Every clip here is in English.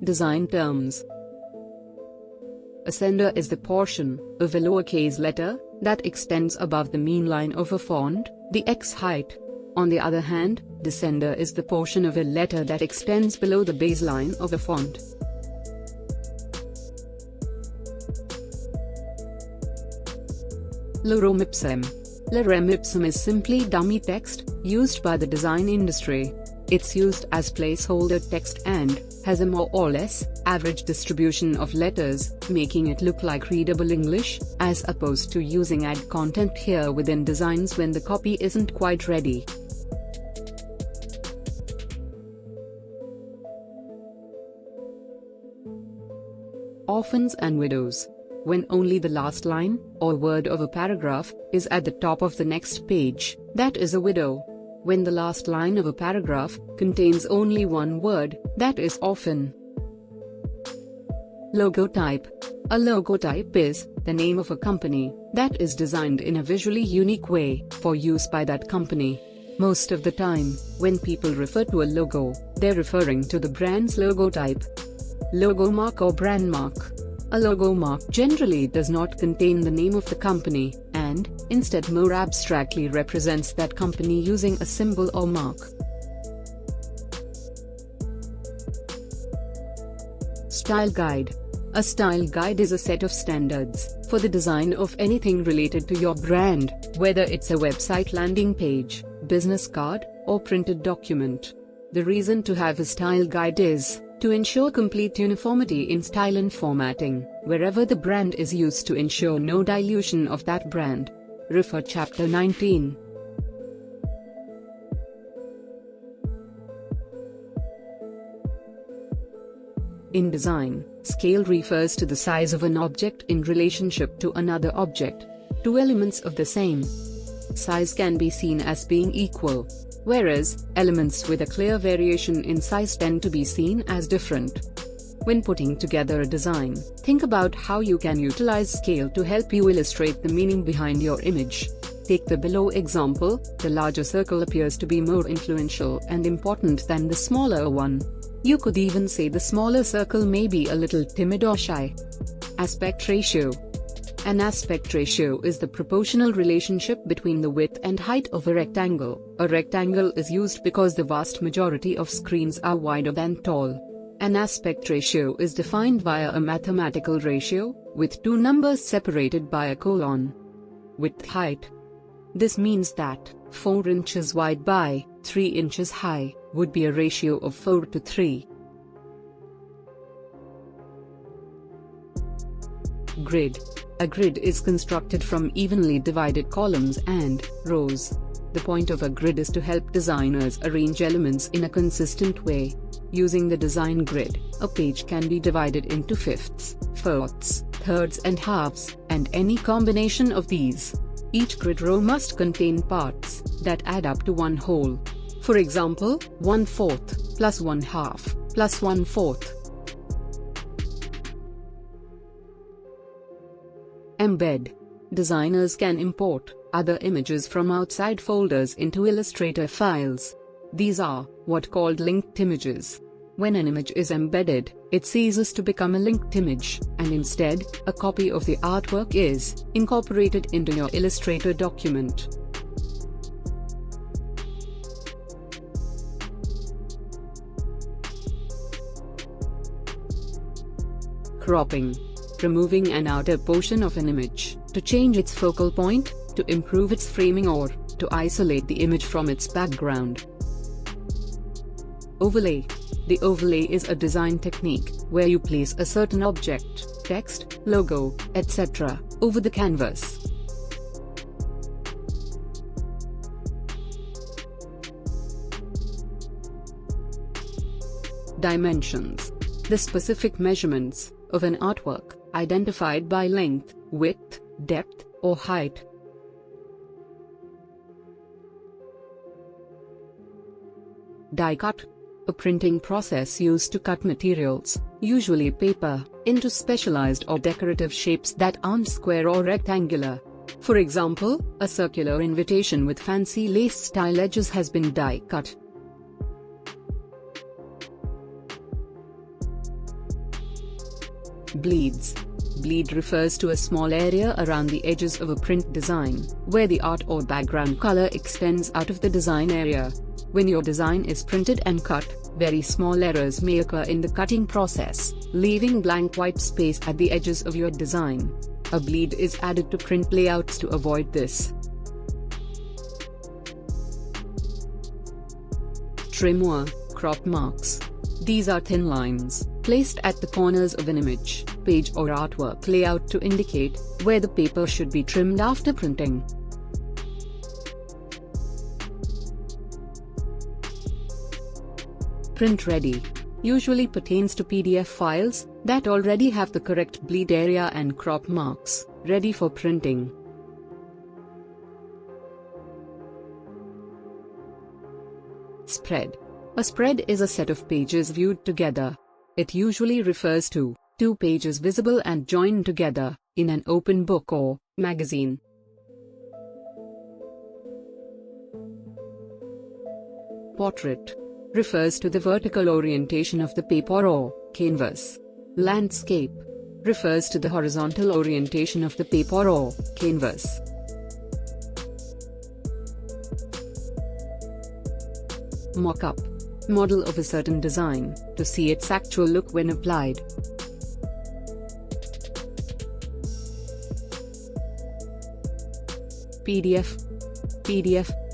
Design terms. Ascender is the portion of a lowercase letter that extends above the mean line of a font, the X height. On the other hand, descender is the portion of a letter that extends below the baseline of a font. Lorem ipsum. Lorem ipsum is simply dummy text, used by the design industry. It's used as placeholder text and has a more or less average distribution of letters, making it look like readable English, as opposed to using ad content here within designs when the copy isn't quite ready. Orphans and widows. When only the last line, or word of a paragraph, is at the top of the next page, that is a widow. When the last line of a paragraph contains only one word, that is orphan. Logotype. A logotype is the name of a company that is designed in a visually unique way for use by that company. Most of the time, when people refer to a logo, they're referring to the brand's logotype. Logo mark or brand mark. A logo mark generally does not contain the name of the company, and, instead more abstractly represents that company using a symbol or mark. Style guide. A style guide is a set of standards for the design of anything related to your brand, whether it's a website landing page, business card, or printed document. The reason to have a style guide is to ensure complete uniformity in style and formatting, wherever the brand is used, to ensure no dilution of that brand. Refer Chapter 19. In design, scale refers to the size of an object in relationship to another object. Two elements of the same size can be seen as being equal, whereas elements with a clear variation in size tend to be seen as different. When putting together a design, think about how you can utilize scale to help you illustrate the meaning behind your image. Take the below example: the larger circle appears to be more influential and important than the smaller one. You could even say the smaller circle may be a little timid or shy. Aspect ratio. An aspect ratio is the proportional relationship between the width and height of a rectangle. A rectangle is used because the vast majority of screens are wider than tall. An aspect ratio is defined via a mathematical ratio, with two numbers separated by a colon. Width height. This means that 4 inches wide by 3 inches high would be a ratio of 4 to 3. Grid. A grid is constructed from evenly divided columns and rows. The point of a grid is to help designers arrange elements in a consistent way. Using the design grid, a page can be divided into fifths, fourths, thirds and halves, and any combination of these. Each grid row must contain parts that add up to one whole. For example, 1/4 plus 1/2 plus 1/4. Embed. Designers can import other images from outside folders into Illustrator files. These are what called linked images. When an image is embedded, it ceases to become a linked image, and instead, a copy of the artwork is incorporated into your Illustrator document. Cropping. Removing an outer portion of an image to change its focal point, to improve its framing, or to isolate the image from its background. Overlay. The overlay is a design technique where you place a certain object, text, logo, etc., over the canvas. Dimensions. The specific measurements of an artwork, identified by length, width, depth, or height. Die cut. A printing process used to cut materials, usually paper, into specialized or decorative shapes that aren't square or rectangular. For example, a circular invitation with fancy lace-style edges has been die cut. Bleeds. Bleed refers to a small area around the edges of a print design, where the art or background color extends out of the design area. When your design is printed and cut, very small errors may occur in the cutting process, leaving blank white space at the edges of your design. A bleed is added to print layouts to avoid this. Trim or crop marks. These are thin lines, placed at the corners of an image, page or artwork layout to indicate where the paper should be trimmed after printing. Print ready usually pertains to PDF files that already have the correct bleed area and crop marks, ready for printing. Spread. A spread is a set of pages viewed together. It usually refers to two pages visible and joined together in an open book or magazine. Portrait refers to the vertical orientation of the paper or canvas. Landscape refers to the horizontal orientation of the paper or canvas. Mock-up. Model of a certain design, to see its actual look when applied. PDF,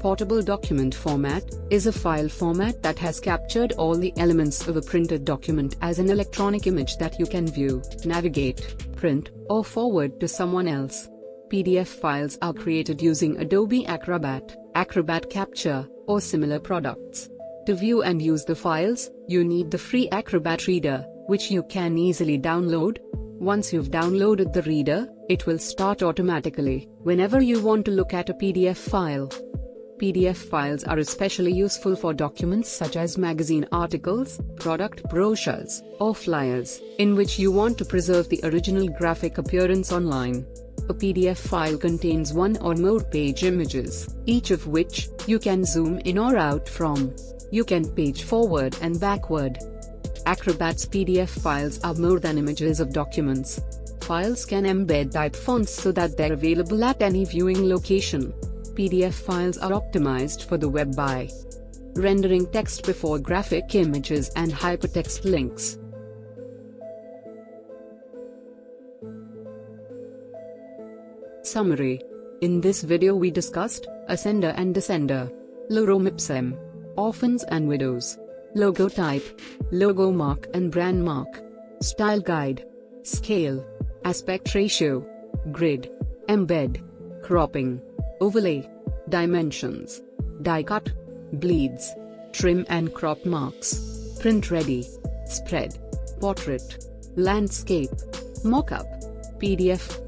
portable document format, is a file format that has captured all the elements of a printed document as an electronic image that you can view, navigate, print, or forward to someone else. PDF files are created using Adobe Acrobat, Acrobat Capture, or similar products. To view and use the files, you need the free Acrobat Reader, which you can easily download. Once you've downloaded the reader, it will start automatically whenever you want to look at a PDF file. PDF files are especially useful for documents such as magazine articles, product brochures, or flyers, in which you want to preserve the original graphic appearance online. A PDF file contains one or more page images, each of which you can zoom in or out from. You can page forward and backward. Acrobat's PDF files are more than images of documents. Files can embed type fonts so that they're available at any viewing location. PDF files are optimized for the web by rendering text before graphic images and hypertext links. Summary. In this video we discussed ascender and descender, lorem ipsum, orphans and widows, logo type, logo mark and brand mark, style guide, scale, aspect ratio, grid, embed, cropping, overlay, dimensions, die cut, bleeds, trim and crop marks, print ready, spread, portrait, landscape, mock-up, PDF.